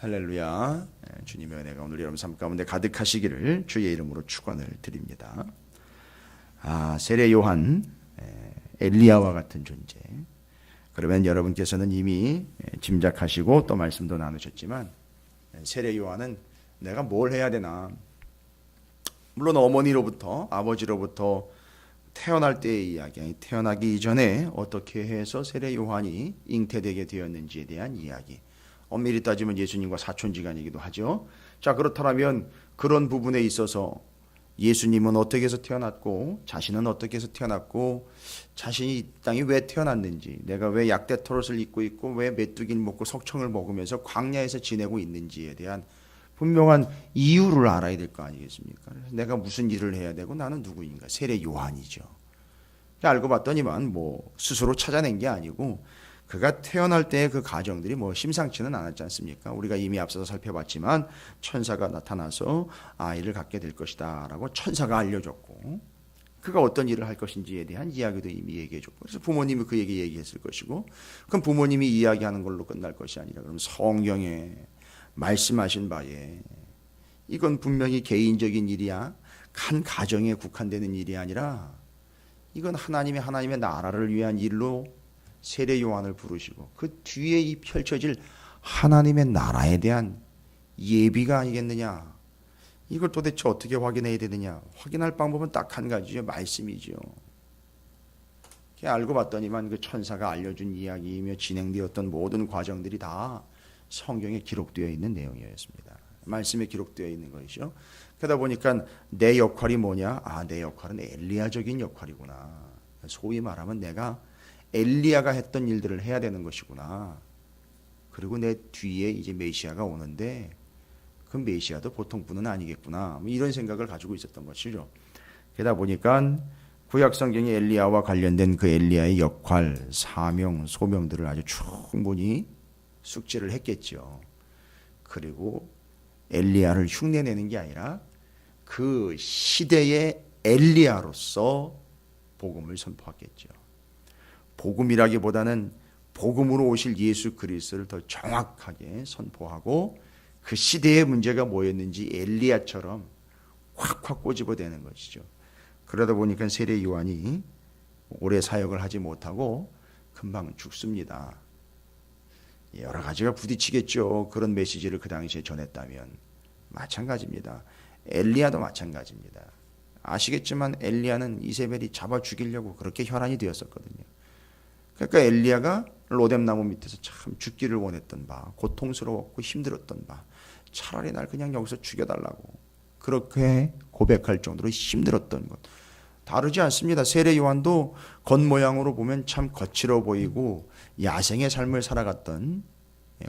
할렐루야. 주님의 은혜가 오늘 여러분 삶 가운데 가득하시기를 주의 이름으로 축원을 드립니다. 세례 요한, 엘리야와 같은 존재. 그러면 여러분께서는 이미 짐작하시고 또 말씀도 나누셨지만 세례 요한은 내가 뭘 해야 되나. 물론 어머니로부터 아버지로부터 태어날 때의 이야기, 태어나기 이전에 어떻게 해서 세례 요한이 잉태되게 되었는지에 대한 이야기. 엄밀히 따지면 예수님과 사촌지간이기도 하죠. 자, 그렇다면 그런 부분에 있어서 예수님은 어떻게 해서 태어났고 자신은 어떻게 해서 태어났고 자신이 이 땅에 왜 태어났는지, 내가 왜 약대 털옷을 입고 있고 왜 메뚜기를 먹고 석청을 먹으면서 광야에서 지내고 있는지에 대한 분명한 이유를 알아야 될 거 아니겠습니까? 그래서 내가 무슨 일을 해야 되고 나는 누구인가? 세례 요한이죠. 알고 봤더니만 스스로 찾아낸 게 아니고 그가 태어날 때의 그 가정들이 심상치는 않았지 않습니까? 우리가 이미 앞서서 살펴봤지만 천사가 나타나서 아이를 갖게 될 것이다 라고 천사가 알려줬고, 그가 어떤 일을 할 것인지에 대한 이야기도 이미 얘기해줬고, 그래서 부모님이 그에게 얘기했을 것이고, 그럼 부모님이 이야기하는 걸로 끝날 것이 아니라 그럼 성경에 말씀하신 바에 이건 분명히 개인적인 일이야, 한 가정에 국한되는 일이 아니라 이건 하나님의 나라를 위한 일로 세례 요한을 부르시고 그 뒤에 이 펼쳐질 하나님의 나라에 대한 예비가 아니겠느냐. 이걸 도대체 어떻게 확인해야 되느냐. 확인할 방법은 딱 한 가지죠. 말씀이죠. 알고 봤더니만 그 천사가 알려준 이야기이며 진행되었던 모든 과정들이 다 성경에 기록되어 있는 내용이었습니다. 말씀에 기록되어 있는 것이죠. 그러다 보니까 내 역할이 뭐냐? 내 역할은 엘리야적인 역할이구나. 소위 말하면 내가 엘리야가 했던 일들을 해야 되는 것이구나. 그리고 내 뒤에 이제 메시아가 오는데 그 메시아도 보통 분은 아니겠구나. 이런 생각을 가지고 있었던 것이죠. 그러다 보니까 구약 성경의 엘리야와 관련된 그 엘리야의 역할, 사명, 소명들을 아주 충분히 숙지를 했겠죠. 그리고 엘리야를 흉내내는 게 아니라 그 시대의 엘리야로서 복음을 선포했겠죠. 복음이라기보다는 복음으로 오실 예수 그리스도를 더 정확하게 선포하고 그 시대의 문제가 뭐였는지 엘리야처럼 확확 꼬집어대는 것이죠. 그러다 보니까 세례 요한이 오래 사역을 하지 못하고 금방 죽습니다. 여러 가지가 부딪히겠죠. 그런 메시지를 그 당시에 전했다면. 마찬가지입니다. 엘리야도 마찬가지입니다. 아시겠지만 엘리야는 이세벨이 잡아 죽이려고 그렇게 혈안이 되었었거든요. 그러니까 엘리야가 로뎀나무 밑에서 참 죽기를 원했던 바, 고통스러웠고 힘들었던 바, 차라리 날 그냥 여기서 죽여달라고 그렇게 고백할 정도로 힘들었던 것. 다르지 않습니다. 세례 요한도 겉모양으로 보면 참 거칠어 보이고 야생의 삶을 살아갔던,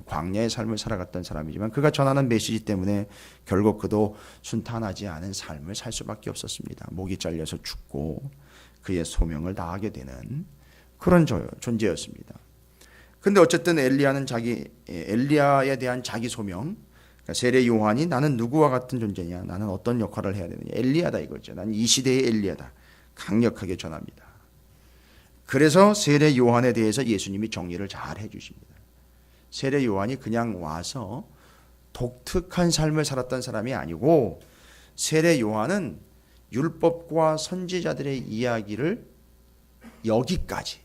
광야의 삶을 살아갔던 사람이지만 그가 전하는 메시지 때문에 결국 그도 순탄하지 않은 삶을 살 수밖에 없었습니다. 목이 잘려서 죽고 그의 소명을 다하게 되는 그런 존재였습니다. 근데 어쨌든 엘리야에 대한 자기 소명, 그러니까 세례 요한이 나는 누구와 같은 존재냐, 나는 어떤 역할을 해야 되느냐, 엘리야다 이거죠. 나는 이 시대의 엘리야다. 강력하게 전합니다. 그래서 세례 요한에 대해서 예수님이 정리를 잘 해주십니다. 세례 요한이 그냥 와서 독특한 삶을 살았던 사람이 아니고 세례 요한은 율법과 선지자들의 이야기를 여기까지,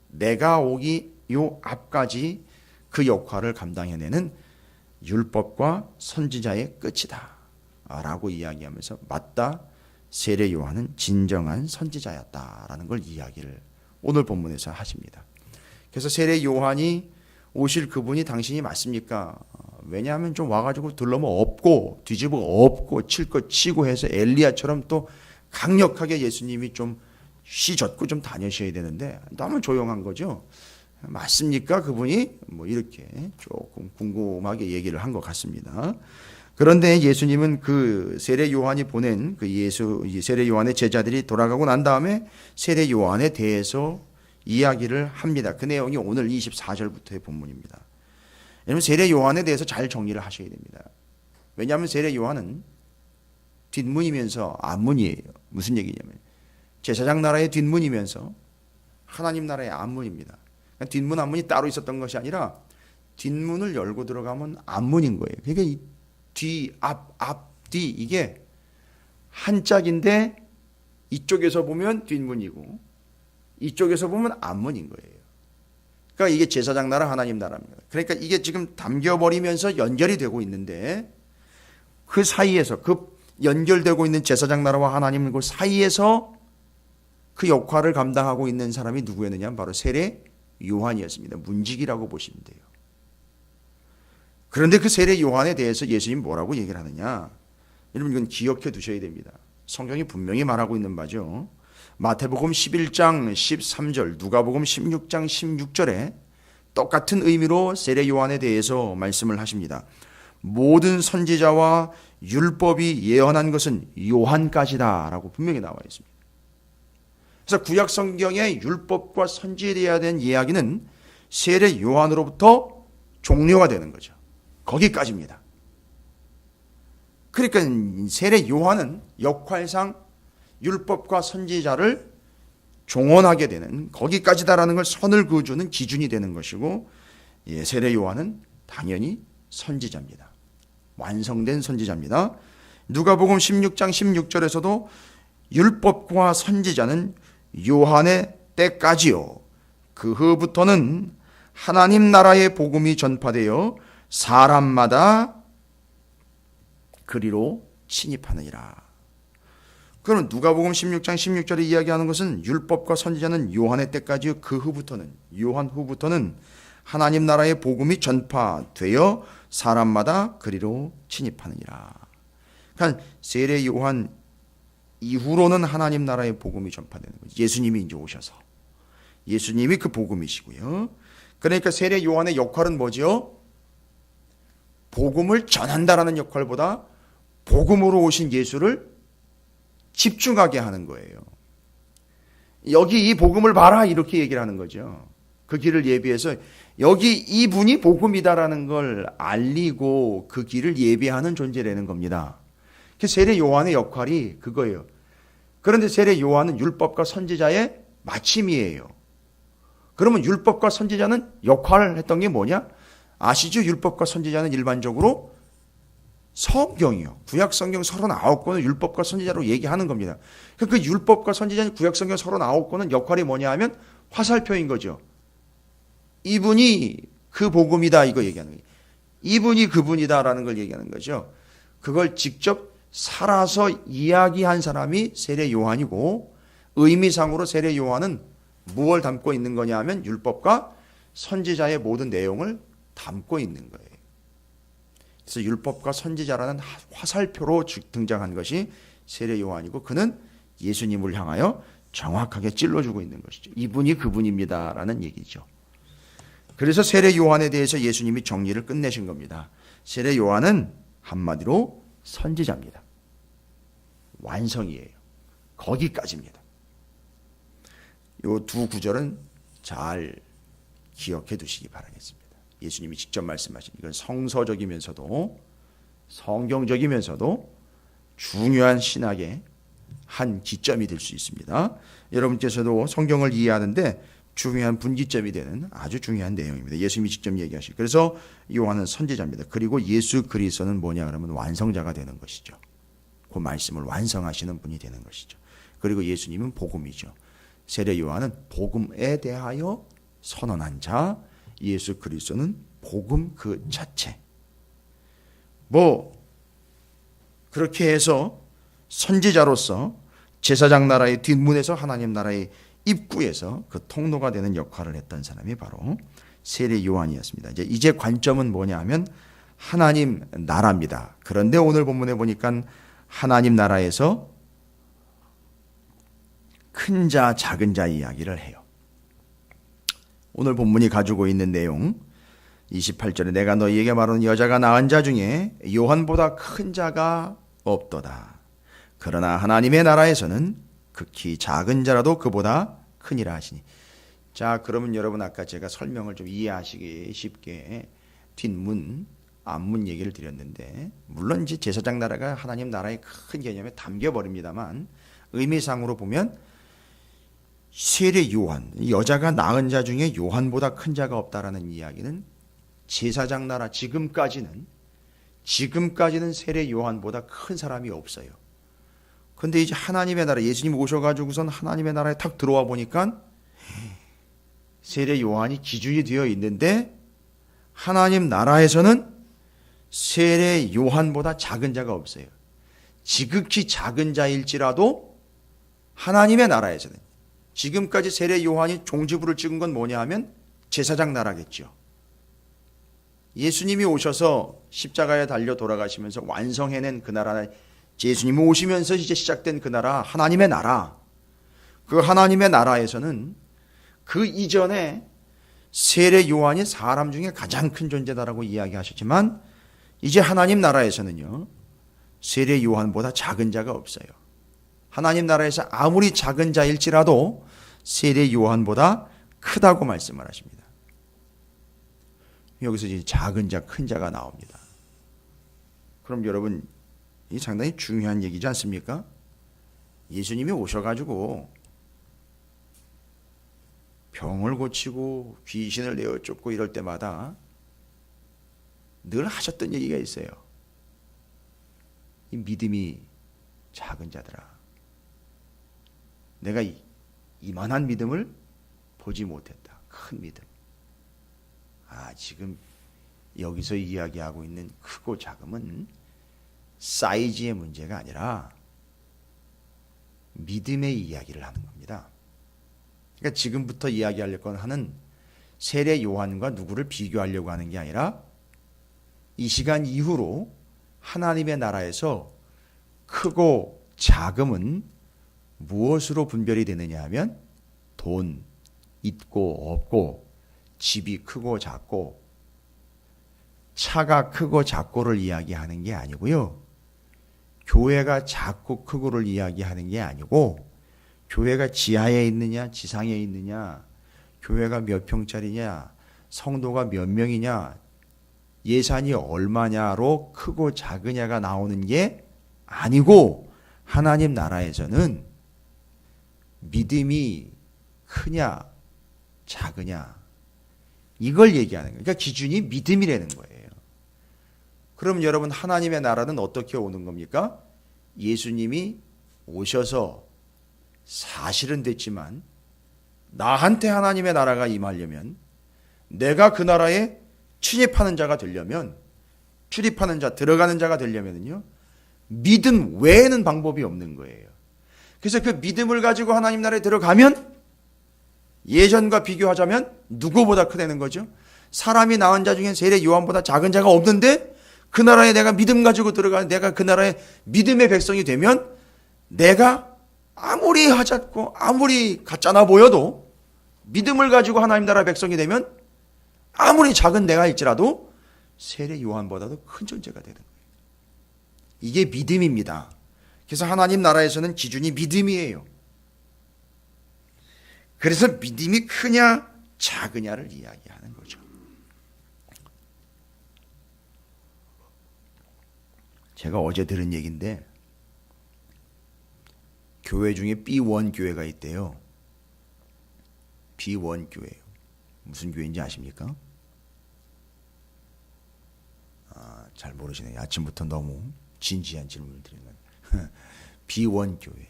내가 오기 요 앞까지 그 역할을 감당해내는 율법과 선지자의 끝이다 라고 이야기하면서 맞다, 세례 요한은 진정한 선지자였다라는 걸 이야기를 오늘 본문에서 하십니다. 그래서 세례 요한이 오실 그분이 당신이 맞습니까? 왜냐하면 좀 와가지고 들러면 엎고 뒤집어 엎고 칠 거 치고 해서 엘리야처럼 또 강력하게 예수님이 좀 쉬졌고 좀 다녀셔야 되는데 너무 조용한 거죠. 맞습니까? 그분이 이렇게 조금 궁금하게 얘기를 한 것 같습니다. 그런데 예수님은 그 세례 요한이 보낸 그 세례 요한의 제자들이 돌아가고 난 다음에 세례 요한에 대해서 이야기를 합니다. 그 내용이 오늘 24절부터의 본문입니다. 여러분 세례 요한에 대해서 잘 정리를 하셔야 됩니다. 왜냐하면 세례 요한은 뒷문이면서 앞문이에요. 무슨 얘기냐면 제사장 나라의 뒷문이면서 하나님 나라의 앞문입니다. 뒷문 앞문이 따로 있었던 것이 아니라 뒷문을 열고 들어가면 앞문인 거예요. 그러니까 이 뒤, 뒤 이게 한 짝인데 이쪽에서 보면 뒷문이고 이쪽에서 보면 앞문인 거예요. 그러니까 이게 제사장 나라 하나님 나라입니다. 그러니까 이게 지금 담겨버리면서 연결이 되고 있는데 그 사이에서 그 연결되고 있는 제사장 나라와 하나님 그 사이에서 그 역할을 감당하고 있는 사람이 누구였느냐? 바로 세례 요한이었습니다. 문지기라고 보시면 돼요. 그런데 그 세례 요한에 대해서 예수님 뭐라고 얘기를 하느냐? 여러분 이건 기억해 두셔야 됩니다. 성경이 분명히 말하고 있는 바죠. 마태복음 11장 13절, 누가복음 16장 16절에 똑같은 의미로 세례 요한에 대해서 말씀을 하십니다. 모든 선지자와 율법이 예언한 것은 요한까지다 라고 분명히 나와 있습니다. 그래서 구약 성경의 율법과 선지에 대한 이야기는 세례 요한으로부터 종료가 되는 거죠. 거기까지입니다. 그러니까 세례 요한은 역할상 율법과 선지자를 종언하게 되는 거기까지다라는 걸 선을 그어주는 기준이 되는 것이고, 세례 요한은 당연히 선지자입니다. 완성된 선지자입니다. 누가복음 16장 16절에서도 율법과 선지자는 요한의 때까지요, 그 후부터는 하나님 나라의 복음이 전파되어 사람마다 그리로 침입하느니라. 그러면 누가복음 16장 16절에 이야기하는 것은 율법과 선지자는 요한의 때까지요, 그 후부터는, 요한 후부터는 하나님 나라의 복음이 전파되어 사람마다 그리로 침입하느니라. 그러니까 세례 요한 이후로는 하나님 나라의 복음이 전파되는 거죠. 예수님이 이제 오셔서 예수님이 그 복음이시고요. 그러니까 세례 요한의 역할은 뭐지요? 복음을 전한다라는 역할보다 복음으로 오신 예수를 집중하게 하는 거예요. 여기 이 복음을 봐라 이렇게 얘기를 하는 거죠. 그 길을 예비해서 여기 이분이 복음이다라는 걸 알리고 그 길을 예비하는 존재라는 겁니다. 세례 요한의 역할이 그거예요. 그런데 세례 요한은 율법과 선지자의 마침이에요. 그러면 율법과 선지자는 역할을 했던 게 뭐냐? 아시죠? 율법과 선지자는 일반적으로 성경이요. 구약 성경 39권을 율법과 선지자로 얘기하는 겁니다. 그 율법과 선지자 구약 성경 39권은 역할이 뭐냐 하면 화살표인 거죠. 이분이 그 복음이다 이거 얘기하는 거예요. 이분이 그분이다라는 걸 얘기하는 거죠. 그걸 직접 살아서 이야기한 사람이 세례 요한이고, 의미상으로 세례 요한은 무엇을 담고 있는 거냐 하면 율법과 선지자의 모든 내용을 담고 있는 거예요. 그래서 율법과 선지자라는 화살표로 등장한 것이 세례 요한이고, 그는 예수님을 향하여 정확하게 찔러주고 있는 것이죠. 이분이 그분입니다라는 얘기죠. 그래서 세례 요한에 대해서 예수님이 정리를 끝내신 겁니다. 세례 요한은 한마디로 선지자입니다. 완성이에요. 거기까지입니다. 이 두 구절은 잘 기억해 두시기 바라겠습니다. 예수님이 직접 말씀하신 이건 성서적이면서도 성경적이면서도 중요한 신학의 한 기점이 될 수 있습니다. 여러분께서도 성경을 이해하는데 중요한 분기점이 되는 아주 중요한 내용입니다. 예수님이 직접 얘기하시고, 그래서 요한은 선지자입니다. 그리고 예수 그리스도는 뭐냐 그러면 완성자가 되는 것이죠. 그 말씀을 완성하시는 분이 되는 것이죠. 그리고 예수님은 복음이죠. 세례 요한은 복음에 대하여 선언한 자, 예수 그리스도는 복음 그 자체. 그렇게 해서 선지자로서 제사장 나라의 뒷문에서 하나님 나라의 입구에서 그 통로가 되는 역할을 했던 사람이 바로 세례 요한이었습니다. 이제 관점은 뭐냐 하면 하나님 나라입니다. 그런데 오늘 본문에 보니까 하나님 나라에서 큰 자, 작은 자 이야기를 해요. 오늘 본문이 가지고 있는 내용 28절에 내가 너희에게 말하는 여자가 낳은 자 중에 요한보다 큰 자가 없도다. 그러나 하나님의 나라에서는 극히 작은 자라도 그보다 크니라 하시니. 자, 그러면 여러분 아까 제가 설명을 좀 이해하시기 쉽게 뒷문, 앞문 얘기를 드렸는데, 물론 이제 제사장 나라가 하나님 나라의 큰 개념에 담겨버립니다만 의미상으로 보면 세례 요한, 여자가 낳은 자 중에 요한보다 큰 자가 없다라는 이야기는 제사장 나라 지금까지는 세례 요한보다 큰 사람이 없어요. 근데 이제 하나님의 나라, 예수님 오셔가지고선 하나님의 나라에 탁 들어와 보니까 세례 요한이 기준이 되어 있는데 하나님 나라에서는 세례 요한보다 작은 자가 없어요. 지극히 작은 자일지라도 하나님의 나라에서는, 지금까지 세례 요한이 종지부를 찍은 건 뭐냐 하면 제사장 나라겠죠. 예수님이 오셔서 십자가에 달려 돌아가시면서 완성해낸 그 나라, 예수님이 오시면서 이제 시작된 그 나라, 하나님의 나라, 그 하나님의 나라에서는 그 이전에 세례 요한이 사람 중에 가장 큰 존재다라고 이야기하셨지만 이제 하나님 나라에서는요, 세례 요한보다 작은 자가 없어요. 하나님 나라에서 아무리 작은 자일지라도 세례 요한보다 크다고 말씀을 하십니다. 여기서 이제 작은 자, 큰 자가 나옵니다. 그럼 여러분, 이 상당히 중요한 얘기지 않습니까? 예수님이 오셔가지고 병을 고치고 귀신을 내어 쫓고 이럴 때마다 늘 하셨던 얘기가 있어요. 이 믿음이 작은 자들아, 내가 이만한 믿음을 보지 못했다. 큰 믿음. 지금 여기서 이야기하고 있는 크고 작음은 사이즈의 문제가 아니라 믿음의 이야기를 하는 겁니다. 그러니까 지금부터 이야기하려고 하는 세례 요한과 누구를 비교하려고 하는 게 아니라 이 시간 이후로 하나님의 나라에서 크고 작음은 무엇으로 분별이 되느냐 하면 돈 있고 없고, 집이 크고 작고, 차가 크고 작고를 이야기하는 게 아니고요. 교회가 작고 크고를 이야기하는 게 아니고, 교회가 지하에 있느냐 지상에 있느냐, 교회가 몇 평짜리냐, 성도가 몇 명이냐, 예산이 얼마냐로 크고 작으냐가 나오는 게 아니고, 하나님 나라에서는 믿음이 크냐 작으냐 이걸 얘기하는 거예요. 그러니까 기준이 믿음이라는 거예요. 그럼 여러분, 하나님의 나라는 어떻게 오는 겁니까? 예수님이 오셔서 사실은 됐지만 나한테 하나님의 나라가 임하려면, 내가 그 나라에 출입하는 자가 되려면, 출입하는 자, 들어가는 자가 되려면요, 믿음 외에는 방법이 없는 거예요. 그래서 그 믿음을 가지고 하나님 나라에 들어가면 예전과 비교하자면 누구보다 크다는 거죠. 사람이 낳은 자 중에 세례 요한보다 작은 자가 없는데 그 나라에 내가 믿음 가지고 들어가, 내가 그 나라의 믿음의 백성이 되면 내가 아무리 하찮고 아무리 가짜나 보여도 믿음을 가지고 하나님 나라 백성이 되면 아무리 작은 내가 일지라도 세례 요한보다도 큰 존재가 되는 거예요. 이게 믿음입니다. 그래서 하나님 나라에서는 기준이 믿음이에요. 그래서 믿음이 크냐 작으냐를 이야기하는 거죠. 제가 어제 들은 얘기인데, 교회 중에 B1 교회가 있대요. B1 교회요. 무슨 교회인지 아십니까? 잘 모르시네요. 아침부터 너무 진지한 질문을 드리는 거예요. B1 교회,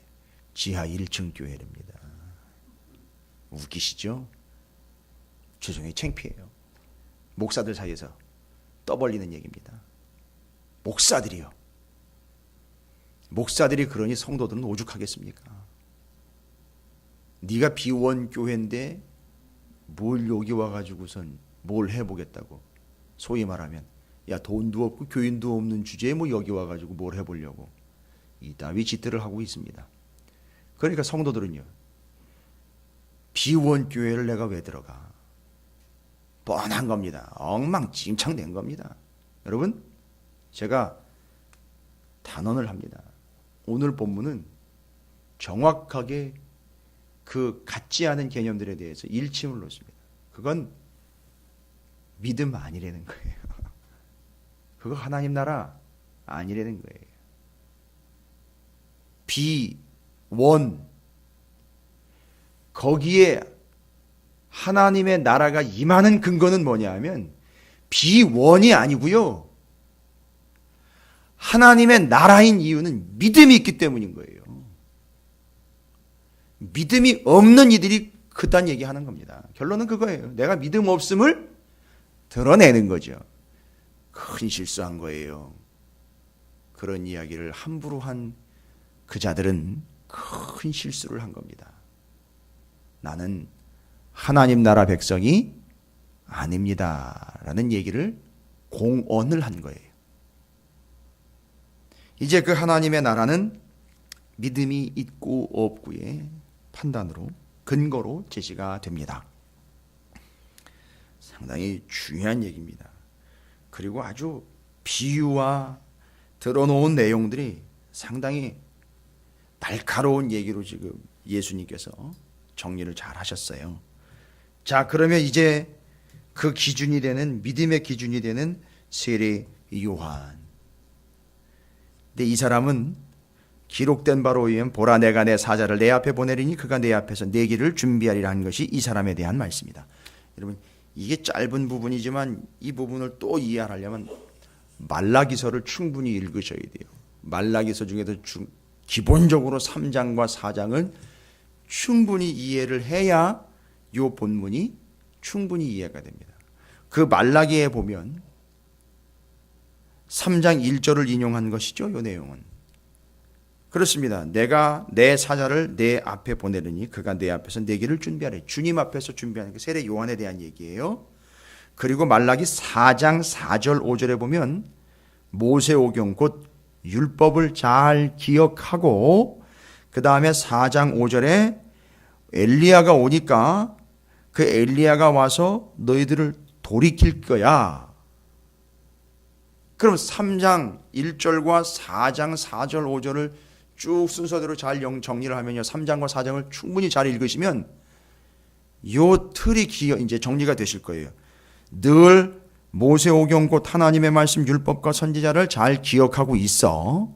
지하 1층 교회랍니다. 웃기시죠? 죄송해요. 창피해요. 목사들 사이에서 떠벌리는 얘기입니다. 목사들이요. 목사들이 그러니 성도들은 오죽하겠습니까? 네가 B1 교회인데 뭘 여기 와가지고선 뭘 해보겠다고. 소위 말하면 야, 돈도 없고 교인도 없는 주제에 뭐 여기 와가지고 뭘 해보려고. 이따위 짓들을 하고 있습니다. 그러니까 성도들은요, B1 교회를 내가 왜 들어가? 뻔한 겁니다. 엉망진창된 겁니다. 여러분, 제가 단언을 합니다. 오늘 본문은 정확하게 그 같지 않은 개념들에 대해서 일침을 놓습니다. 그건 믿음 아니라는 거예요. 그거 하나님 나라 아니라는 거예요. B1, 거기에 하나님의 나라가 임하는 근거는 뭐냐 하면 비원이 아니고요. 하나님의 나라인 이유는 믿음이 있기 때문인 거예요. 믿음이 없는 이들이 그딴 얘기하는 겁니다. 결론은 그거예요. 내가 믿음 없음을 드러내는 거죠. 큰 실수한 거예요. 그런 이야기를 함부로 한 그 자들은 큰 실수를 한 겁니다. 나는 하나님 나라 백성이 아닙니다. 라는 얘기를 공언을 한 거예요. 이제 그 하나님의 나라는 믿음이 있고 없고의 판단으로, 근거로 제시가 됩니다. 상당히 중요한 얘기입니다. 그리고 아주 비유와 들어놓은 내용들이 상당히 날카로운 얘기로 지금 예수님께서 정리를 잘 하셨어요. 자, 그러면 이제 그 기준이 되는, 믿음의 기준이 되는 세례 요한. 근데 이 사람은 기록된 바로 의한 보라 내가 내 사자를 내 앞에 보내리니 그가 내 앞에서 내 길을 준비하리라 한 것이 이 사람에 대한 말씀이다. 여러분, 이게 짧은 부분이지만 이 부분을 또 이해하려면 말라기서를 충분히 읽으셔야 돼요. 말라기서 중에도 기본적으로 3장과 4장을 충분히 이해를 해야 이 본문이 충분히 이해가 됩니다. 그 말라기에 보면 3장 1절을 인용한 것이죠. 이 내용은. 그렇습니다. 내가 내 사자를 내 앞에 보내느니 그가 내 앞에서 내 길을 준비하래. 주님 앞에서 준비하는 게 세례 요한에 대한 얘기예요. 그리고 말라기 4장 4절 5절에 보면 모세오경 곧 율법을 잘 기억하고, 그 다음에 4장 5절에 엘리야가 오니까 그 엘리야가 와서 너희들을 돌이킬 거야. 그럼 3장 1절과 4장 4절 5절을 쭉 순서대로 잘 정리를 하면요, 3장과 4장을 충분히 잘 읽으시면 요 틀이 이제 정리가 되실 거예요. 늘 모세오경 곧 하나님의 말씀 율법과 선지자를 잘 기억하고 있어.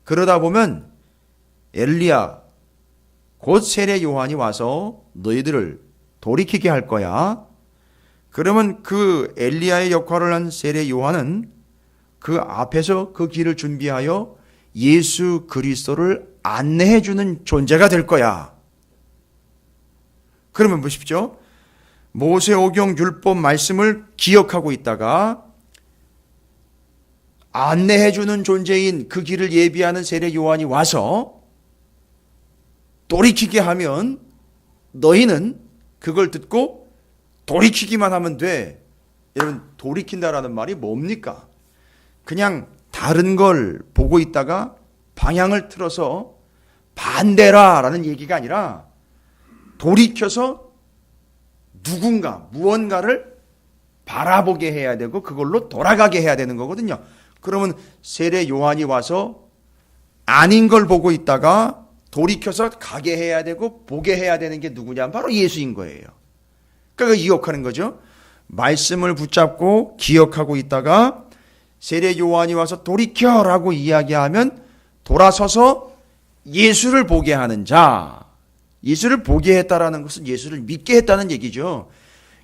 그러다 보면 엘리야 곧 세례 요한이 와서 너희들을 돌이키게 할 거야. 그러면 그 엘리야의 역할을 한 세례 요한은 그 앞에서 그 길을 준비하여 예수 그리스도를 안내해 주는 존재가 될 거야. 그러면 보십시오. 모세오경 율법 말씀을 기억하고 있다가 안내해 주는 존재인 그 길을 예비하는 세례 요한이 와서 돌이키게 하면 너희는 그걸 듣고 돌이키기만 하면 돼. 여러분, 돌이킨다라는 말이 뭡니까? 그냥 다른 걸 보고 있다가 방향을 틀어서 반대라라는 얘기가 아니라 돌이켜서 누군가, 무언가를 바라보게 해야 되고 그걸로 돌아가게 해야 되는 거거든요. 그러면 세례 요한이 와서 아닌 걸 보고 있다가 돌이켜서 가게 해야 되고 보게 해야 되는 게 누구냐? 바로 예수인 거예요. 그러니까 기억하는 거죠. 말씀을 붙잡고 기억하고 있다가 세례 요한이 와서 돌이켜라고 이야기하면 돌아서서 예수를 보게 하는 자, 예수를 보게 했다라는 것은 예수를 믿게 했다는 얘기죠.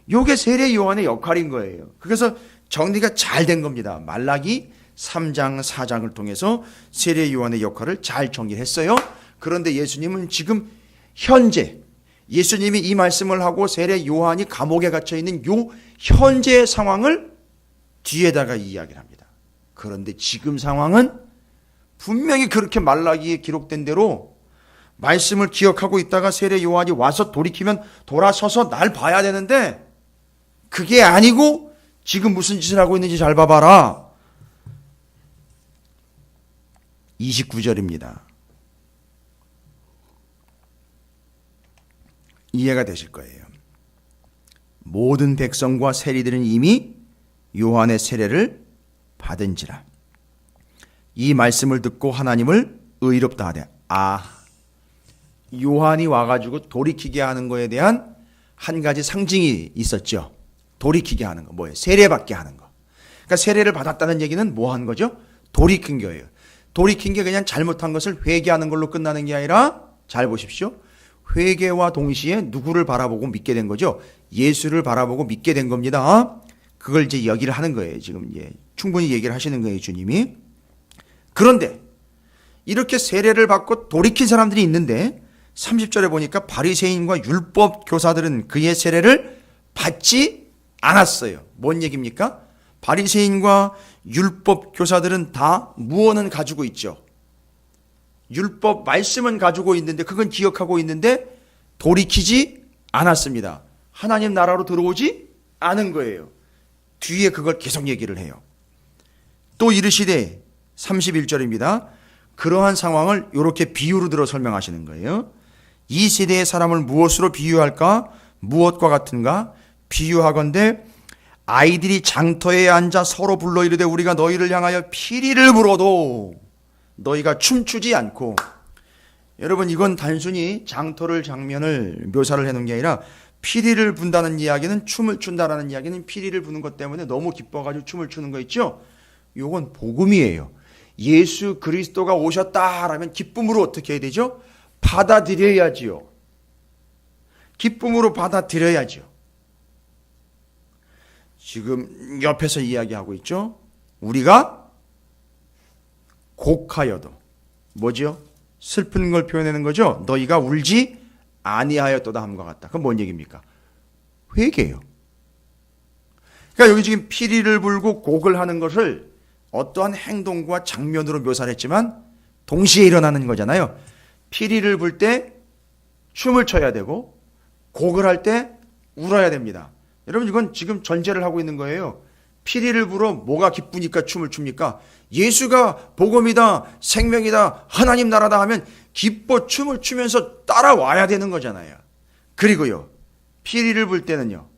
이게 세례 요한의 역할인 거예요. 그래서 정리가 잘 된 겁니다. 말라기 3장 4장을 통해서 세례 요한의 역할을 잘 정리했어요. 그런데 예수님은 지금 현재, 예수님이 이 말씀을 하고 세례 요한이 감옥에 갇혀 있는 요 현재의 상황을 뒤에다가 이야기를 합니다. 그런데 지금 상황은 분명히 그렇게 말라기에 기록된 대로 말씀을 기억하고 있다가 세례 요한이 와서 돌이키면 돌아서서 날 봐야 되는데 그게 아니고 지금 무슨 짓을 하고 있는지 잘 봐봐라. 29절입니다. 이해가 되실 거예요. 모든 백성과 세리들은 이미 요한의 세례를 받은지라. 이 말씀을 듣고 하나님을 의롭다 하되, 요한이 와가지고 돌이키게 하는 거에 대한 한 가지 상징이 있었죠. 돌이키게 하는 거, 뭐예요? 세례받게 하는 거. 그러니까 세례를 받았다는 얘기는 뭐 하는 거죠? 돌이킨 거예요. 돌이킨 게 그냥 잘못한 것을 회개하는 걸로 끝나는 게 아니라, 잘 보십시오. 회개와 동시에 누구를 바라보고 믿게 된 거죠? 예수를 바라보고 믿게 된 겁니다. 그걸 이제 얘기를 하는 거예요. 지금 충분히 얘기를 하시는 거예요, 주님이. 그런데 이렇게 세례를 받고 돌이킨 사람들이 있는데 30절에 보니까 바리새인과 율법 교사들은 그의 세례를 받지 않았어요. 뭔 얘기입니까? 바리새인과 율법 교사들은 다 무언은 가지고 있죠. 율법 말씀은 가지고 있는데, 그건 기억하고 있는데 돌이키지 않았습니다. 하나님 나라로 들어오지 않은 거예요. 뒤에 그걸 계속 얘기를 해요. 또 이르시되 31절입니다. 그러한 상황을 이렇게 비유로 들어 설명하시는 거예요. 이 세대의 사람을 무엇으로 비유할까? 무엇과 같은가? 비유하건대 아이들이 장터에 앉아 서로 불러 이르되 우리가 너희를 향하여 피리를 불어도 너희가 춤추지 않고. 여러분, 이건 단순히 장터를 장면을 묘사를 해놓은 게 아니라 피리를 분다는 이야기는, 춤을 춘다라는 이야기는 피리를 부는 것 때문에 너무 기뻐가지고 춤을 추는 거 있죠. 이건 복음이에요. 예수 그리스도가 오셨다라면 기쁨으로 어떻게 해야 되죠? 받아들여야지요. 기쁨으로 받아들여야죠. 지금 옆에서 이야기하고 있죠. 우리가 곡하여도 뭐죠? 슬픈 걸 표현하는 거죠. 너희가 울지 아니하였도다 함과 같다. 그건 뭔 얘기입니까? 회개예요. 그러니까 여기 지금 피리를 불고 곡을 하는 것을 어떠한 행동과 장면으로 묘사를 했지만 동시에 일어나는 거잖아요. 피리를 불 때 춤을 춰야 되고 곡을 할 때 울어야 됩니다. 여러분, 이건 지금 전제를 하고 있는 거예요. 피리를 불어 뭐가 기쁘니까 춤을 춥니까? 예수가 복음이다, 생명이다, 하나님 나라다 하면 기뻐 춤을 추면서 따라와야 되는 거잖아요. 그리고요, 피리를 불 때는요,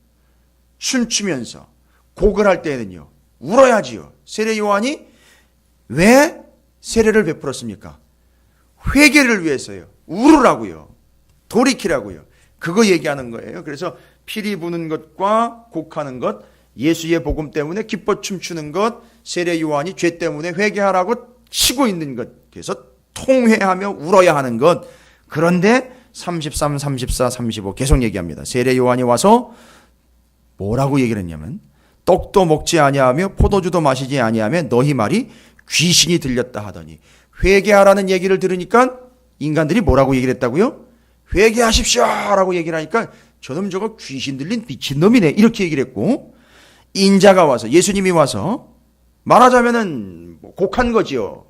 춤추면서, 곡을 할 때는요, 울어야지요. 세례 요한이 왜 세례를 베풀었습니까? 회개를 위해서요. 울으라고요. 돌이키라고요. 그거 얘기하는 거예요. 그래서 피리 부는 것과 곡하는 것, 예수의 복음 때문에 기뻐 춤추는 것, 세례 요한이 죄 때문에 회개하라고 치고 있는 것, 그래서 통회하며 울어야 하는 것. 그런데 33, 34, 35 계속 얘기합니다. 세례 요한이 와서 뭐라고 얘기를 했냐면 떡도 먹지 아니하며 포도주도 마시지 아니하며 너희 말이 귀신이 들렸다 하더니, 회개하라는 얘기를 들으니까 인간들이 뭐라고 얘기를 했다고요? 회개하십시오 라고 얘기를 하니까 저놈 저거 귀신 들린 미친놈이네 이렇게 얘기를 했고, 인자가 와서, 예수님이 와서 말하자면은 곡한 거지요.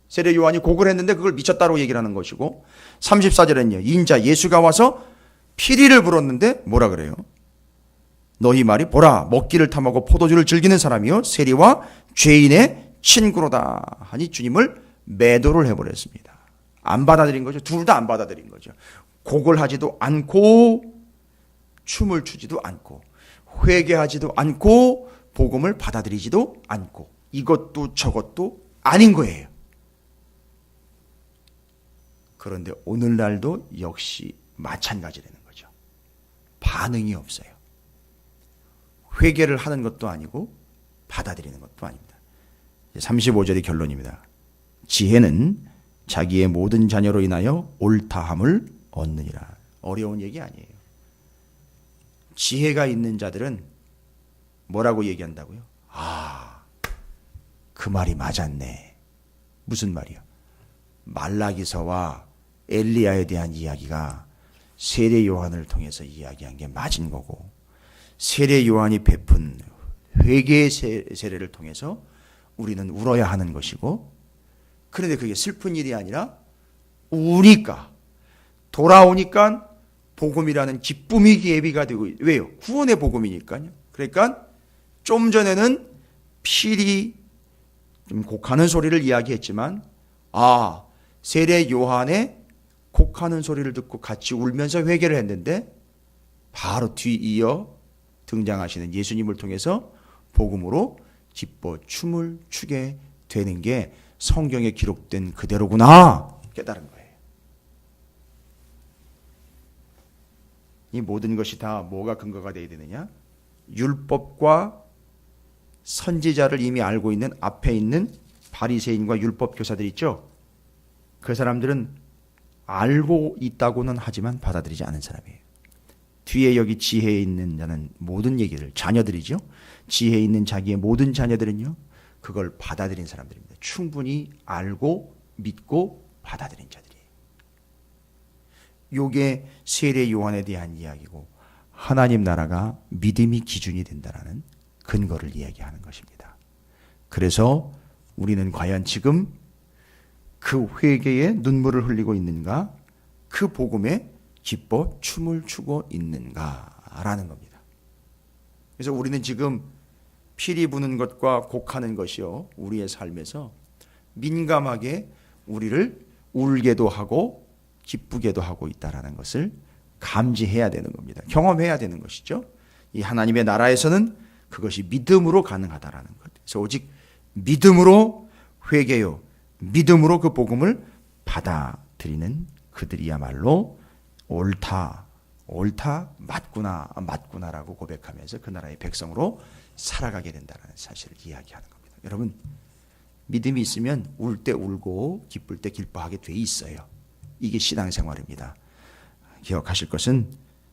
세례 요한이 곡을 했는데 그걸 미쳤다고 얘기를 하는 것이고, 34절에는요, 인자 예수가 와서 피리를 불었는데 뭐라 그래요? 너희 말이 보라 먹기를 탐하고 포도주를 즐기는 사람이요 세리와 죄인의 친구로다 하니 주님을 매도를 해버렸습니다. 안 받아들인 거죠. 둘 다 안 받아들인 거죠. 곡을 하지도 않고 춤을 추지도 않고 회개하지도 않고 복음을 받아들이지도 않고 이것도 저것도 아닌 거예요. 그런데 오늘날도 역시 마찬가지라는 거죠. 반응이 없어요. 회개를 하는 것도 아니고 받아들이는 것도 아닙니다. 35절의 결론입니다. 지혜는 자기의 모든 자녀로 인하여 옳다함을 얻느니라. 어려운 얘기 아니에요. 지혜가 있는 자들은 뭐라고 얘기한다고요? 아, 그 말이 맞았네. 무슨 말이요? 말라기서와 엘리야에 대한 이야기가 세례 요한을 통해서 이야기한 게 맞은 거고, 세례 요한이 베푼 회개의 세례를 통해서 우리는 울어야 하는 것이고, 그런데 그게 슬픈 일이 아니라 우니까, 돌아오니까 복음이라는 기쁨이 예비가 되고, 왜요? 구원의 복음이니까요. 그러니까 좀 전에는 피리 좀 곡하는 소리를 이야기했지만, 아, 세례 요한의 곡하는 소리를 듣고 같이 울면서 회개를 했는데 바로 뒤이어 등장하시는 예수님을 통해서 복음으로 기뻐 춤을 추게 되는 게 성경에 기록된 그대로구나 깨달은 거예요. 이 모든 것이 다 뭐가 근거가 되어야 되느냐? 율법과 선지자를 이미 알고 있는 앞에 있는 바리새인과 율법 교사들 있죠? 그 사람들은 알고 있다고는 하지만 받아들이지 않은 사람이에요. 뒤에 여기 지혜에 있는 자는 모든 얘기를 자녀들이죠. 지혜에 있는 자기의 모든 자녀들은요. 그걸 받아들인 사람들입니다. 충분히 알고 믿고 받아들인 자들이에요. 요게 세례 요한에 대한 이야기고 하나님 나라가 믿음이 기준이 된다라는 근거를 이야기하는 것입니다. 그래서 우리는 과연 지금 그 회개에 눈물을 흘리고 있는가? 그 복음에 기뻐 춤을 추고 있는가라는 겁니다. 그래서 우리는 지금 피리 부는 것과 곡하는 것이요, 우리의 삶에서 민감하게 우리를 울게도 하고 기쁘게도 하고 있다라는 것을 감지해야 되는 겁니다. 경험해야 되는 것이죠. 이 하나님의 나라에서는 그것이 믿음으로 가능하다라는 것. 그래서 오직 믿음으로 회개요, 믿음으로 그 복음을 받아들이는 그들이야말로 옳다, 맞구나라고 고백하면서 그 나라의 백성으로 살아가게 된다는 사실을 이야기하는 겁니다. 여러분, 믿음이 있으면 울 때 울고 기쁠 때 기뻐하게 돼 있어요. 이게 신앙생활입니다. 기억하실 것은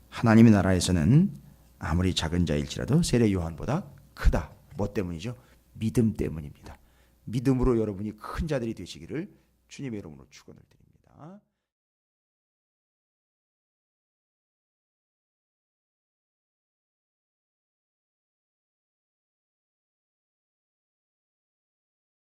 하나님의 나라에서는 아무리 작은 자일지라도 세례 요한보다 크다. 뭐 때문이죠? 믿음 때문입니다. 믿음으로 여러분이 큰 자들이 되시기를 주님의 이름으로 축원을 드립니다.